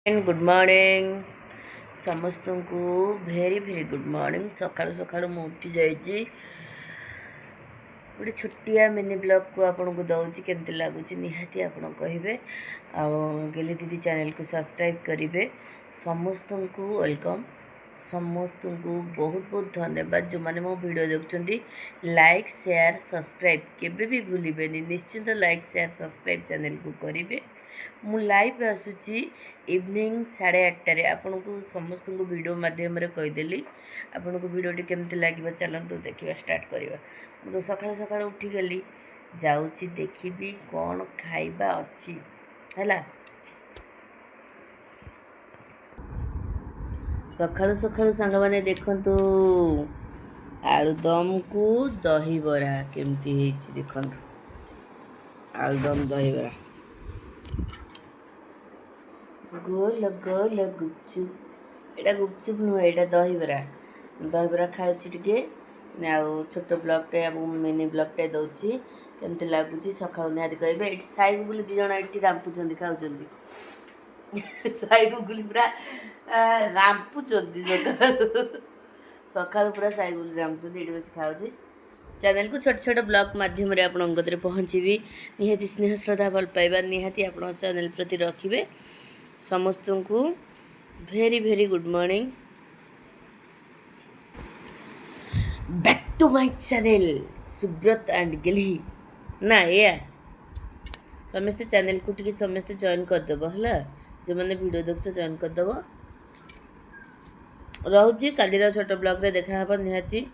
And good morning समस्त को very very good morning सकाल सकाल मु उठी जाइए गोटे छोटिया मिनी ब्लॉग को आपन को दौर केमती लगुच निहाती आप कहे गेली दीदी चैनल को सब्सक्राइब करेंगे समस्त को वेलकम समस्त को बहुत बहुत धन्यवाद जो मैंने मो वीडियो देखुं लाइक शेयर सब्सक्राइब केबे भी भूलिबेनी निश्चिंत लाइक शेयर सब्सक्राइब चैनल को करेंगे मु लाइव आसूची इवनिंग 8:30 आपन को समस्त को वीडियो माध्यम रे कहीदेली आपन को वीडियो केमती लगे चलतु देखा स्टार्ट करवा तो सकाल सकाल उठी गली जाऊँगी देखी कौन खाइबा अच्छी है सकाल सकाल सांग मैंने देखु आलुदम को दही बरा केमती देखु आलुदम दही बरा गोल गोल गुपचुप एटा गुपचुप नुह एटा दहीबरा खाऊँ टे छोट ब्लगटे मिनी ब्लगटे दौची केमती लगुच सका निहाती कहे ये साई गुगुली दिज ये रांपुंट खाऊँ साई गुगुली पूरा रांपुंट सका पूरा साई गुगुली रांपुंट ये बस खाऊँ चैनल को छोट छोट ब्लॉग माध्यम आपंकर पहुँची निहाती स्नेह श्रद्धा भल पाइबा निहाती आप चैनल प्रति रखिए समस्त को very very good morning back to my channel Subrat and गिली ना या समस्ते चैनल को टी समस्ते जॉइन करदेव है जो मैंने वीडियो देख जॉइन करदेव रोचे कालीर छोट ब्लॉग रे देखा निहाती।